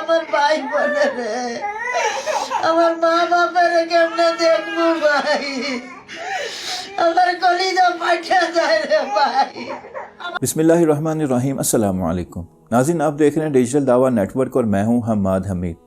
আমার ভাই বোনেরে, আমার মা বাবারে কেমনে দেখবো ভাই, আমার কলিজা ফাটা যায় রে ভাই। बिस्मिल्लाहिर्रहमानिर्रहीम। अस्सलामु अलैकुम नाज़रीन, आप देख रहे हैं डिजिटल दावा नेटवर्क और मैं हूं हम्माद हमीद।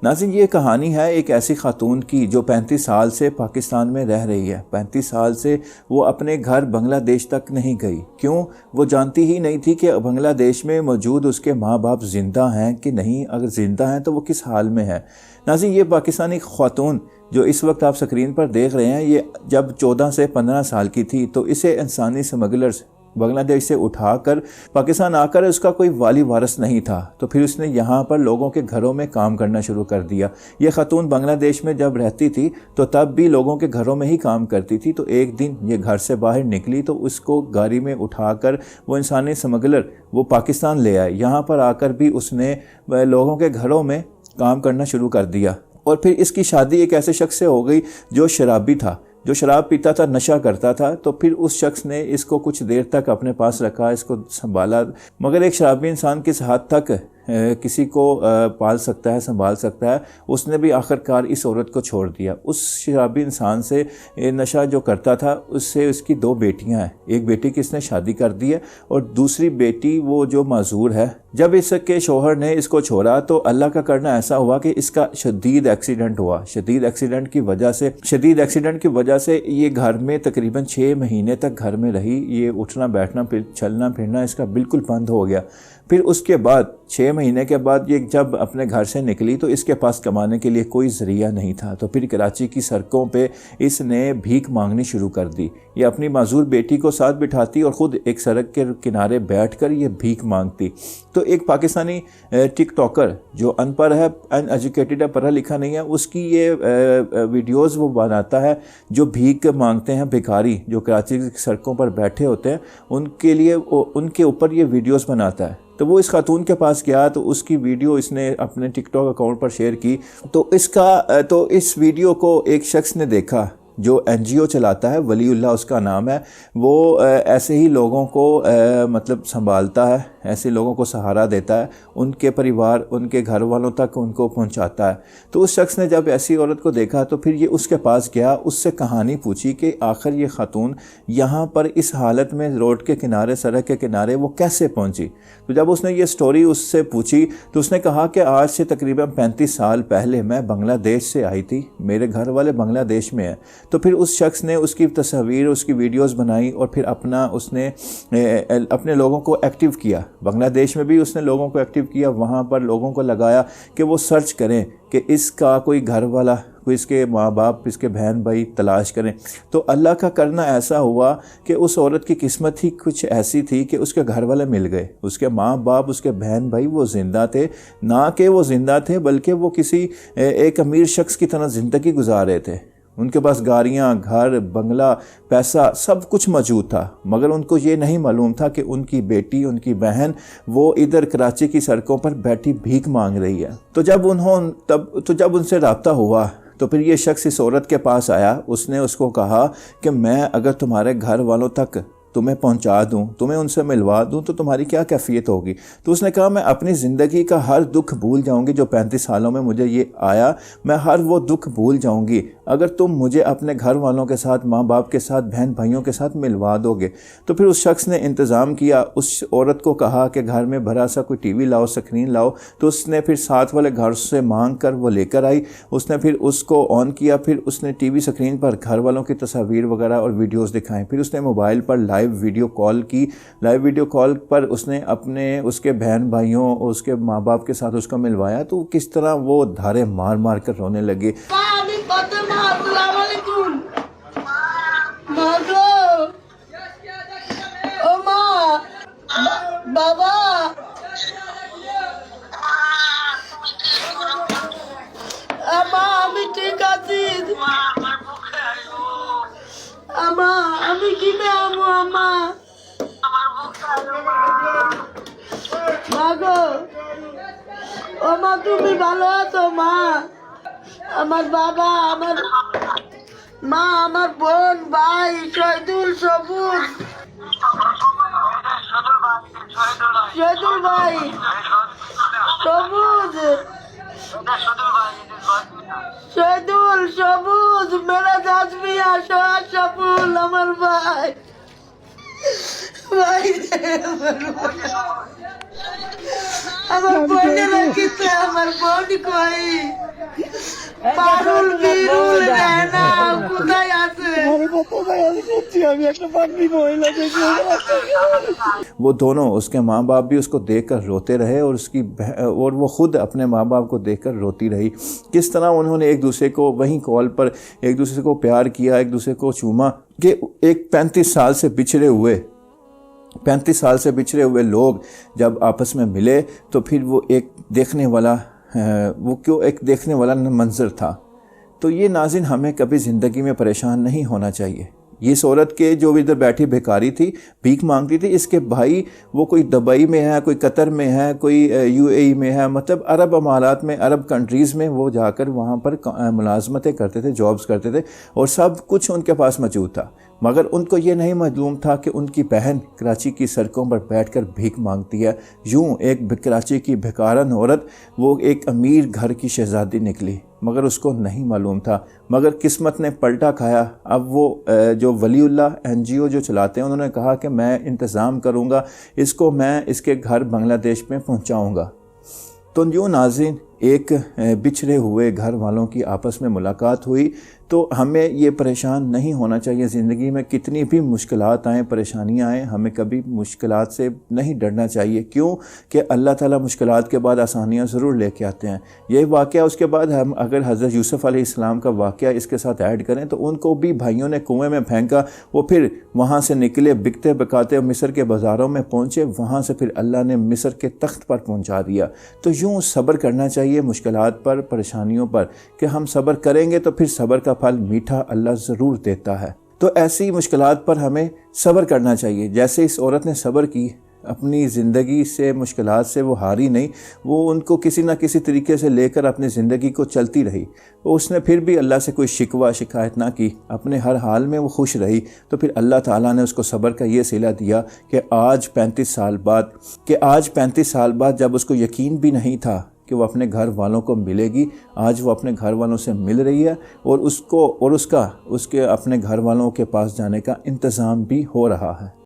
नाज़रीन, ये कहानी है एक ऐसी खातून की जो 35 साल से पाकिस्तान में रह रही है। 35 साल से वो अपने घर बांग्लादेश तक नहीं गई। क्यों? वो जानती ही नहीं थी कि बांग्लादेश में मौजूद उसके माँ बाप ज़िंदा हैं कि नहीं। अगर ज़िंदा हैं तो वो किस हाल में है। नाज़रीन, ये पाकिस्तानी खातून जो इस वक्त आप स्क्रीन पर देख रहे हैं, ये जब 14 से 15 साल की थी तो इसे इंसानी स्मगलर्स बांग्लादेश से उठाकर पाकिस्तान आकर, उसका कोई वाली वारस नहीं था तो फिर उसने यहाँ पर लोगों के घरों में काम करना शुरू कर दिया। ये खातून बांग्लादेश में जब रहती थी तो तब भी लोगों के घरों में ही काम करती थी। तो एक दिन ये घर से बाहर निकली तो उसको गाड़ी में उठाकर वो इंसानी स्मगलर वो पाकिस्तान ले आए। यहाँ पर आकर भी उसने लोगों के घरों में काम करना शुरू कर दिया। और फिर इसकी शादी एक ऐसे शख्स से हो गई जो शराबी था, जो शराब पीता था, नशा करता था। तो फिर उस शख्स ने इसको कुछ देर तक अपने पास रखा, इसको संभाला। मगर एक शराबी इंसान किस हद तक किसी को पाल सकता है, संभाल सकता है, उसने भी आखिरकार इस औरत को छोड़ दिया। उस शराबी इंसान से नशा जो करता था उससे उसकी 2 बेटियां हैं। एक बेटी की इसने शादी कर दी है और दूसरी बेटी वो जो माजूर है। जब इसके शोहर ने इसको छोड़ा तो अल्लाह का करना ऐसा हुआ कि इसका शदीद एक्सीडेंट हुआ। शदीद एक्सीडेंट की वजह से ये घर में तकरीबन 6 महीने तक घर में रही। ये उठना बैठना चलना फिरना इसका बिल्कुल बंद हो गया। फिर उसके बाद 6 महीने के बाद ये जब अपने घर से निकली तो इसके पास कमाने के लिए कोई ज़रिया नहीं था। तो फिर कराची की सड़कों पे इसने भीख मांगनी शुरू कर दी। ये अपनी माजूर बेटी को साथ बिठाती और ख़ुद एक सड़क के किनारे बैठकर ये भीख मांगती। तो एक पाकिस्तानी टिक टॉकर जो अनपढ़ है, अनएजुकेटेड है, पढ़ा लिखा नहीं है, उसकी ये वीडियोज़ वो बनाता है जो भीख मांगते हैं भिखारी, जो कराची की सड़कों पर बैठे होते हैं, उनके लिए उनके ऊपर ये वीडियोज़ बनाता है। तो वो इस खातून के पास गया तो उसकी वीडियो इसने अपने टिकटॉक अकाउंट पर शेयर की। तो इस वीडियो को एक शख्स ने देखा जो NGO चलाता है, वलीउल्लाह उसका नाम है। वो ऐसे ही लोगों को मतलब संभालता है, ऐसे लोगों को सहारा देता है, उनके परिवार, उनके घर वालों तक उनको पहुंचाता है। तो उस शख्स ने जब ऐसी औरत को देखा तो फिर ये उसके पास गया, उससे कहानी पूछी कि आखिर ये खातून यहाँ पर इस हालत में रोड के किनारे, सड़क के किनारे वो कैसे पहुँची। तो जब उसने ये स्टोरी उससे पूछी तो उसने कहा कि आज से तकरीबन 35 साल पहले मैं बांग्लादेश से आई थी, मेरे घर वाले बांग्लादेश में हैं। तो फिर उस शख्स ने उसकी तस्वीर, उसकी वीडियोस बनाई और फिर उसने अपने लोगों को एक्टिव किया। बांग्लादेश में भी उसने लोगों को एक्टिव किया, वहाँ पर लोगों को लगाया कि वो सर्च करें कि इसका कोई घर वाला, कोई इसके माँ बाप, इसके बहन भाई तलाश करें। तो अल्लाह का करना ऐसा हुआ कि उस औरत की किस्मत ही कुछ ऐसी थी कि उसके घर वाले मिल गए। उसके माँ बाप, उसके बहन भाई वो ज़िंदा थे। ना कि वो ज़िंदा थे बल्कि वो किसी एक अमीर शख्स की तरह ज़िंदगी गुजार रहे थे। उनके पास गाड़ियाँ, घर, बंगला, पैसा सब कुछ मौजूद था। मगर उनको ये नहीं मालूम था कि उनकी बेटी, उनकी बहन वो इधर कराची की सड़कों पर बैठी भीख मांग रही है। तो जब उनसे रब्ता हुआ तो फिर ये शख्स इस औरत के पास आया। उसने उसको कहा कि मैं अगर तुम्हारे घर वालों तक तुम्हें पहुंचा दूं, तुम्हें उनसे मिलवा दूं तो तुम्हारी क्या कैफियत होगी। तो उसने कहा मैं अपनी ज़िंदगी का हर दुख भूल जाऊंगी जो 35 सालों में मुझे ये आया, मैं हर वो दुख भूल जाऊंगी अगर तुम मुझे अपने घर वालों के साथ, माँ बाप के साथ, बहन भाइयों के साथ मिलवा दोगे। तो फिर उस शख्स ने इंतज़ाम किया, उस औरत को कहा कि घर में भरा सा कोई TV लाओ, स्क्रीन लाओ। तो उसने फिर साथ वाले घर से मांग कर वो लेकर आई। उसने फिर उसको ऑन किया, फिर उसने TV स्क्रीन पर घर वालों की तस्वीर वगैरह और वीडियोज़ दिखाएँ। फिर उसने मोबाइल पर लाइव वीडियो कॉल की। लाइव वीडियो कॉल पर उसने उसके बहन भाइयों, उसके माँ बाप के साथ उसको मिलवाया। तो किस तरह वो धारे मार मार कर रोने लगे। बाबा আমি ঠিক আছি। আমি কি আমু আমা মাগো, ও মা তুমি ভালো আছো মা? আমার বাবা, আমার মা, আমার বোন, ভাই, শহীদুল, সবুজ, শহীদুল ভাই, সবুজ শহীদুল, সবুজ, মেরা জাজমিয়া, সোহাগ, সাপুল, আমার ভাই ভাই আমার বোনেরা কিতে, আমার বোন কই, পারুল, বিরুল, রেনা কোথায় আছে? वो दोनों, उसके माँ बाप भी उसको देखकर रोते रहे और और वो ख़ुद अपने माँ बाप को देखकर रोती रही। किस तरह उन्होंने एक दूसरे को वहीं कॉल पर एक दूसरे को प्यार किया, एक दूसरे को चूमा, कि एक 35 साल से बिछड़े हुए लोग जब आपस में मिले तो फिर वो एक देखने वाला मंज़र था। तो ये नाज़रीन, हमें कभी ज़िंदगी में परेशान नहीं होना चाहिए। ये इस औरत के जो इधर बैठी भिखारी थी, भीख मांगती थी, इसके भाई वो कोई दुबई में है, कोई कतर में है, कोई UAE में है, मतलब अरब अमारात में, अरब कंट्रीज़ में वो जाकर वहाँ पर मुलाजमतें करते थे, जॉब्स करते थे और सब कुछ उनके पास मौजूद था। मगर उनको ये नहीं मालूम था कि उनकी बहन कराची की सड़कों पर बैठकर भीख मांगती है। यूं एक कराची की भिखारन औरत वो एक अमीर घर की शहज़ादी निकली, मगर उसको नहीं मालूम था। मगर किस्मत ने पलटा खाया। अब वो जो वलीउल्लाह NGO जो चलाते हैं, उन्होंने कहा कि मैं इंतज़ाम करूँगा, इसको मैं इसके घर बांग्लादेश में पहुँचाऊँगा। तो यूँ नाज़रीन, एक बिछड़े हुए घर वालों की आपस में मुलाकात हुई। तो हमें ये परेशान नहीं होना चाहिए। ज़िंदगी में कितनी भी मुश्किलात आएँ, परेशानियाँ आएँ, हमें कभी मुश्किलात से नहीं डरना चाहिए। क्यों कि अल्लाह ताला मुश्किलात के बाद आसानियाँ ज़रूर लेके आते हैं। ये वाक़या, उसके बाद हम अगर हज़रत यूसुफ़ अलैहिस्सलाम का वाक़या इसके साथ ऐड करें तो उनको भी भाइयों ने कुएँ में फेंका, वो फिर वहाँ से निकले, बिकते बकाते मिस्र के बाज़ारों में पहुँचे, वहाँ से फिर अल्लाह ने मिस्र के तख्त पर पहुँचा दिया। तो यूँ सब्र करना चाहिए मुश्किलात पर, परेशानियों पर, कि हम सब्र करेंगे तो फिर सब्र का फल मीठा अल्लाह ज़रूर देता है। तो ऐसी मुश्किलात पर हमें सब्र करना चाहिए। जैसे इस औरत ने सब्र की, अपनी ज़िंदगी से, मुश्किलात से वो हारी नहीं, वो उनको किसी न किसी तरीके से लेकर अपनी ज़िंदगी को चलती रही। उसने फिर भी अल्लाह से कोई शिकवा शिकायत ना की, अपने हर हाल में वो खुश रही। तो फिर अल्लाह ताला ने उसको सब्र का ये सिला दिया कि आज 35 साल बाद जब उसको यकीन भी नहीं था कि वो अपने घर वालों को मिलेगी, आज वो अपने घर वालों से मिल रही है और उसके अपने घर वालों के पास जाने का इंतज़ाम भी हो रहा है।